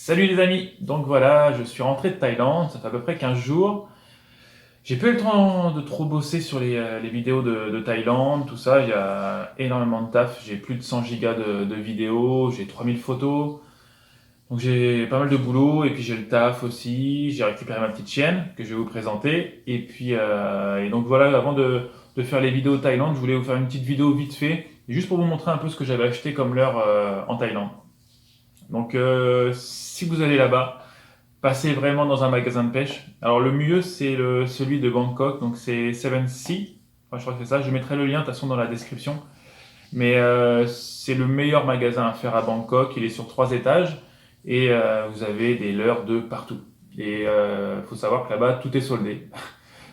Salut les amis, donc voilà, je suis rentré de Thaïlande, ça fait à peu près 15 jours. J'ai pas eu le temps de trop bosser sur les vidéos de Thaïlande, tout ça, il y a énormément de taf, j'ai plus de 100 gigas de vidéos, j'ai 3000 photos, donc j'ai pas mal de boulot, et puis j'ai le taf aussi, j'ai récupéré ma petite chienne que je vais vous présenter, et puis et donc voilà, avant de faire les vidéos Thaïlande, je voulais vous faire une petite vidéo vite fait, juste pour vous montrer un peu ce que j'avais acheté comme leurre en Thaïlande. Donc si vous allez là-bas, passez vraiment dans un magasin de pêche. Alors le mieux c'est celui de Bangkok, donc c'est Seven Sea. Enfin, je crois que c'est ça. Je mettrai le lien de toute façon dans la description. Mais c'est le meilleur magasin à faire à Bangkok. Il est sur 3 étages et vous avez des leurres de partout. Et faut savoir que là-bas tout est soldé.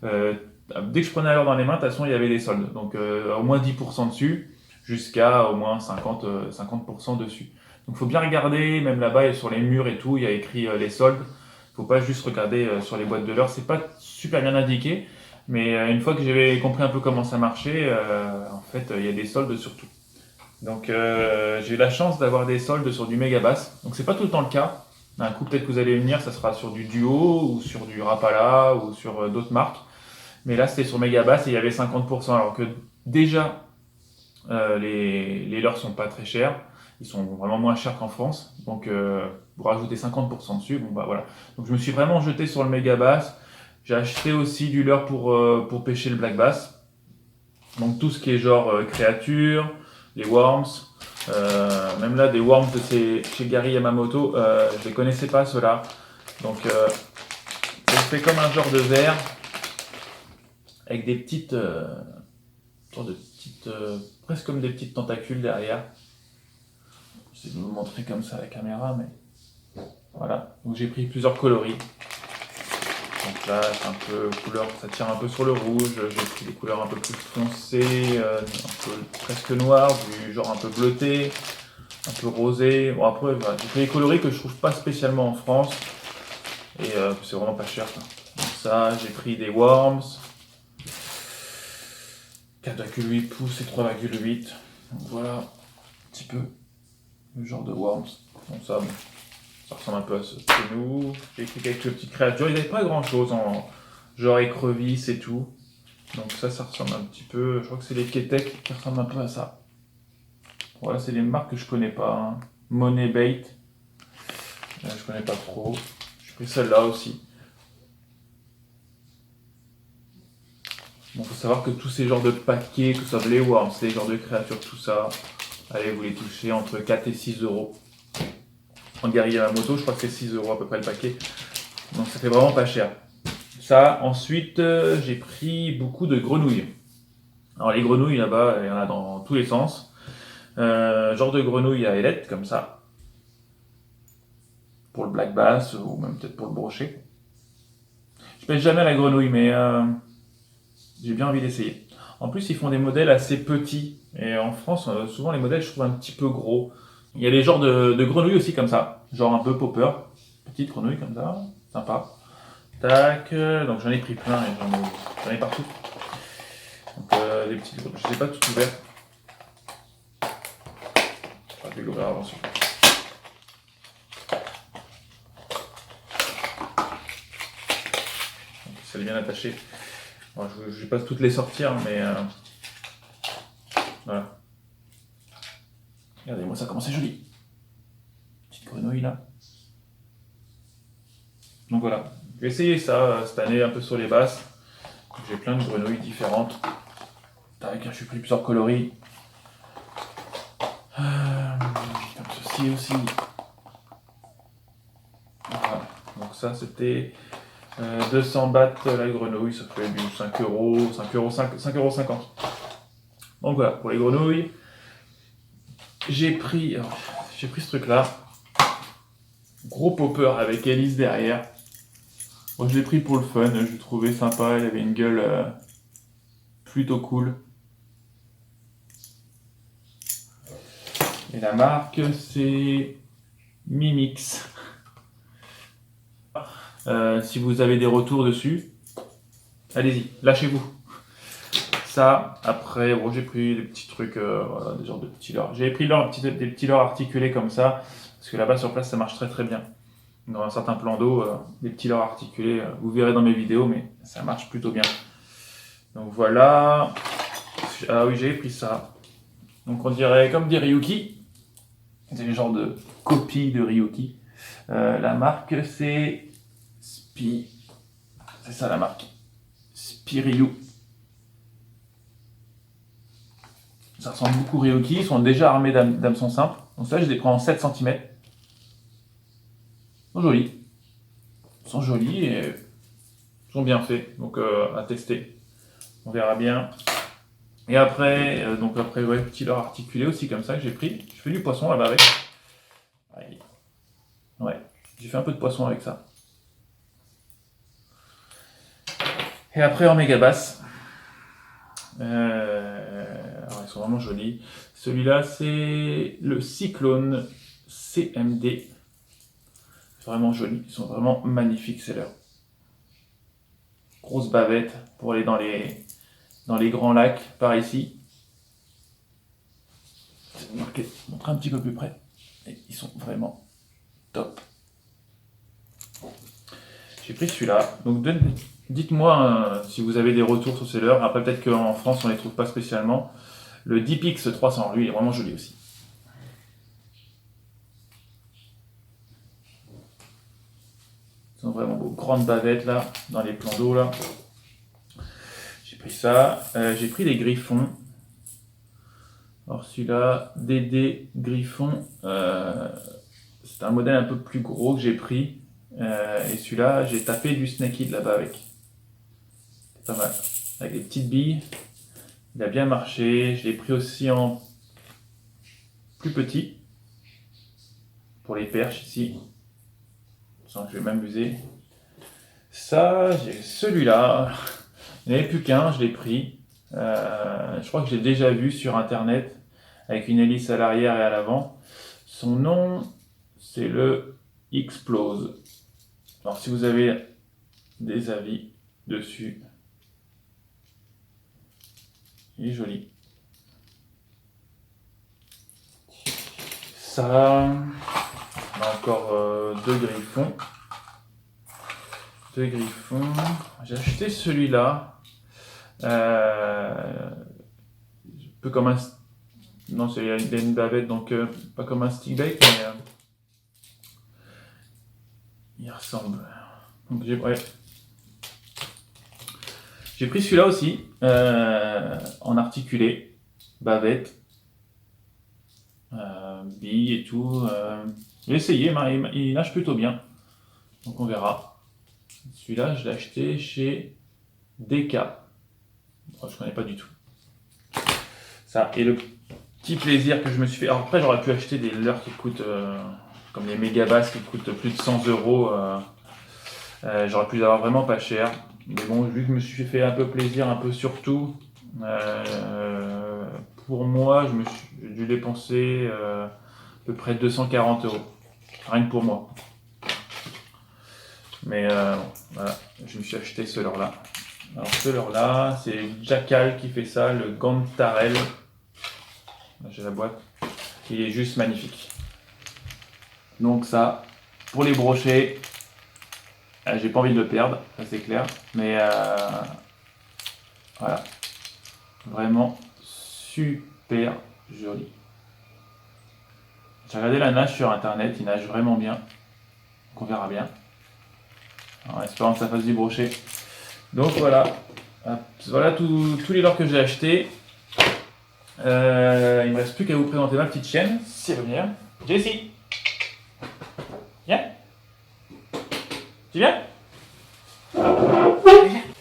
Euh, Dès que je prenais un leurre dans les mains, de toute façon il y avait des soldes. Donc au moins 10% dessus, jusqu'à au moins 50% dessus. Donc il faut bien regarder, même là-bas sur les murs et tout, il y a écrit les soldes. Faut pas juste regarder sur les boîtes de l'heure, c'est pas super bien indiqué, mais une fois que j'avais compris un peu comment ça marchait, en fait, il y a des soldes sur tout. Donc j'ai eu la chance d'avoir des soldes sur du Megabass. Donc c'est pas tout le temps le cas. Un coup peut-être que vous allez venir, ça sera sur du Duo ou sur du Rapala ou sur d'autres marques. Mais là c'était sur Megabass et il y avait 50%. Alors que déjà les leurres sont pas très chers. Ils sont vraiment moins chers qu'en France. Donc, vous rajoutez 50% dessus. Bon, bah voilà. Donc, je me suis vraiment jeté sur le méga bass. J'ai acheté aussi du leurre pour pêcher le black bass. Donc, tout ce qui est genre créatures, les worms. Même là, des worms de chez Gary Yamamoto, je les connaissais pas ceux-là. Donc, c'est fait comme un genre de verre avec des petites, sortes de petites, presque comme des petites tentacules derrière. J'essaie de vous montrer comme ça à la caméra, mais voilà. Donc j'ai pris plusieurs coloris. Donc là, c'est un peu couleur, ça tire un peu sur le rouge. J'ai pris des couleurs un peu plus foncées, un peu presque noires, du genre un peu bleuté, un peu rosé. Bon après, voilà. J'ai pris des coloris que je trouve pas spécialement en France et c'est vraiment pas cher, quoi. Donc ça, j'ai pris des worms, 4,8 pouces et 3,8. Donc voilà, un petit peu le genre de worms. Donc ça, bon, ça ressemble un peu à ce que nous. J'ai écrit quelques petites créatures. Il n'y avait pas grand chose en genre écrevisse et tout. Donc ça ressemble un petit peu. Je crois que c'est les Ketek qui ressemblent un peu à ça. Voilà, c'est les marques que je connais pas, hein. Money Bait. Je connais pas trop. J'ai pris celle-là aussi. Bon, faut savoir que tous ces genres de paquets, que ce soit les worms, les genres de créatures, tout ça, allez, vous les touchez entre 4 et 6 euros. En Gary Yamamoto, je crois que c'est 6 euros à peu près le paquet. Donc ça fait vraiment pas cher. Ça, ensuite, j'ai pris beaucoup de grenouilles. Alors les grenouilles là-bas, il y en a dans tous les sens. Genre de grenouilles à ailettes, comme ça. Pour le black bass, ou même peut-être pour le brochet. Je pêche jamais la grenouille, mais j'ai bien envie d'essayer. En plus, ils font des modèles assez petits. Et en France, souvent les modèles, je trouve un petit peu gros. Il y a des genres de grenouilles aussi comme ça. Genre un peu popper. Petites grenouilles comme ça. Sympa. Tac, donc j'en ai pris plein et j'en ai partout. Donc des petites, je ne les ai pas toutes ouvertes. J'aurais dû l'ouvrir avant celui-là. Ça est bien attaché. Bon, je ne vais pas toutes les sortir, mais voilà. Regardez-moi ça, comment c'est joli. Petite grenouille là. Donc voilà, je vais essayer ça cette année un peu sur les basses. J'ai plein de grenouilles différentes. Tac, je suis pris plusieurs coloris. Comme ceci aussi. Voilà. Donc ça c'était 200 bahts la grenouille, ça fait du 5 euros, 5,50 €. Donc voilà, pour les grenouilles, j'ai pris ce truc là. Gros popper avec hélice derrière. Moi je l'ai pris pour le fun, je le trouvais sympa, il avait une gueule plutôt cool. Et la marque c'est Mimix. Si vous avez des retours dessus, allez-y, lâchez-vous. Ça, après, bon, j'ai pris des petits trucs, voilà, des genres de petits leurres. J'ai pris des petits leurres articulés comme ça, parce que là-bas sur place ça marche très très bien. dans un certain plan d'eau, des petits leurres articulés. Vous verrez dans mes vidéos, mais ça marche plutôt bien. Donc voilà. Ah oui, j'ai pris ça. Donc on dirait comme des Ryuki. C'est le genre de copie de Ryuki. La marque c'est c'est ça la marque. Spiryu. Ça ressemble beaucoup aux Ryuki. Ils sont déjà armés d'hameçons simples. Donc ça, je les prends en 7 cm. Ils sont jolis. Ils sont jolis et ils sont bien faits. Donc à tester. On verra bien. Et après, ouais, petit leurre articulé aussi comme ça que j'ai pris. Je fais du poisson là-bas avec. Ouais, j'ai fait un peu de poisson avec ça. Et après en méga basse. Alors ils sont vraiment jolis. Celui-là c'est le Cyclone CMD. Vraiment joli. Ils sont vraiment magnifiques, c'est leur grosse bavette pour aller dans les grands lacs par ici. Je vais vous montrer un petit peu plus près. Et ils sont vraiment top. J'ai pris celui-là. Donc dites-moi si vous avez des retours sur ces leurres. Après peut-être qu'en France on ne les trouve pas spécialement. Le Deepix 300, lui il est vraiment joli aussi. Ils sont vraiment beaux. Grandes bavettes là, dans les plans d'eau là. J'ai pris ça. J'ai pris des griffons. Alors celui-là, DD Griffon, c'est un modèle un peu plus gros que j'ai pris. Et celui-là, j'ai tapé du Snakehead là-bas avec. C'est pas mal. Avec des petites billes. Il a bien marché. Je l'ai pris aussi en plus petit. Pour les perches ici. Sans que je vais m'amuser. Ça, j'ai celui-là. Il n'y en avait plus qu'un, je l'ai pris. Je crois que j'ai déjà vu sur internet. Avec une hélice à l'arrière et à l'avant. Son nom, c'est le Explose. Alors si vous avez des avis dessus, il est joli. Ça, on a encore deux griffons. J'ai acheté celui-là. Un peu comme un... Non, il y a une bavette, donc pas comme un stick bait, mais il ressemble. Donc j'ai pris celui-là aussi, en articulé, bavette, billes et tout. J'ai essayé, il nage plutôt bien, donc on verra. Celui-là, je l'ai acheté chez DK. Oh, je connais pas du tout. Ça, et le petit plaisir que je me suis fait. Alors après, j'aurais pu acheter des leurres qui coûtent, comme les méga basses qui coûtent plus de 100 euros. J'aurais pu les avoir vraiment pas cher. Mais bon, vu que je me suis fait un peu plaisir, un peu surtout, pour moi, j'ai dû dépenser à peu près 240 euros. Rien que pour moi. Mais voilà, je me suis acheté ce leurre-là. Alors ce leurre-là, c'est Jackal qui fait ça, le Gantarel. Là, j'ai la boîte. Il est juste magnifique. Donc ça, pour les brochets, j'ai pas envie de le perdre, ça c'est clair. Mais voilà, vraiment super joli. J'ai regardé la nage sur internet, il nage vraiment bien. Donc on verra bien. En espérant que ça fasse du brochet. Donc voilà, voilà tous les leurres que j'ai achetés. Il me reste plus qu'à vous présenter ma petite chienne, si elle veut venir. Jessie, viens. Tu viens?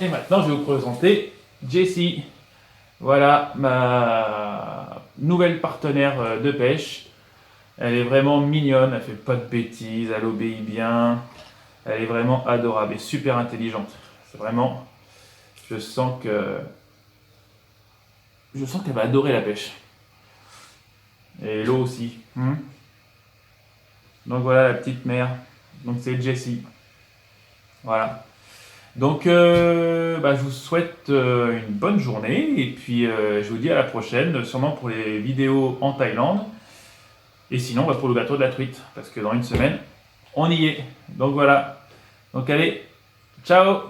Et maintenant je vais vous présenter Jessie. Voilà ma nouvelle partenaire de pêche. Elle est vraiment mignonne, elle fait pas de bêtises, elle obéit bien. Elle est vraiment adorable et super intelligente. C'est vraiment, je sens qu'elle va adorer la pêche. Et l'eau aussi. Donc voilà la petite mère. Donc c'est Jessie. Voilà. Donc je vous souhaite une bonne journée et puis je vous dis à la prochaine, sûrement pour les vidéos en Thaïlande. Et sinon pour le gâteau de la truite, parce que dans une semaine, on y est. Donc voilà. Donc allez, ciao!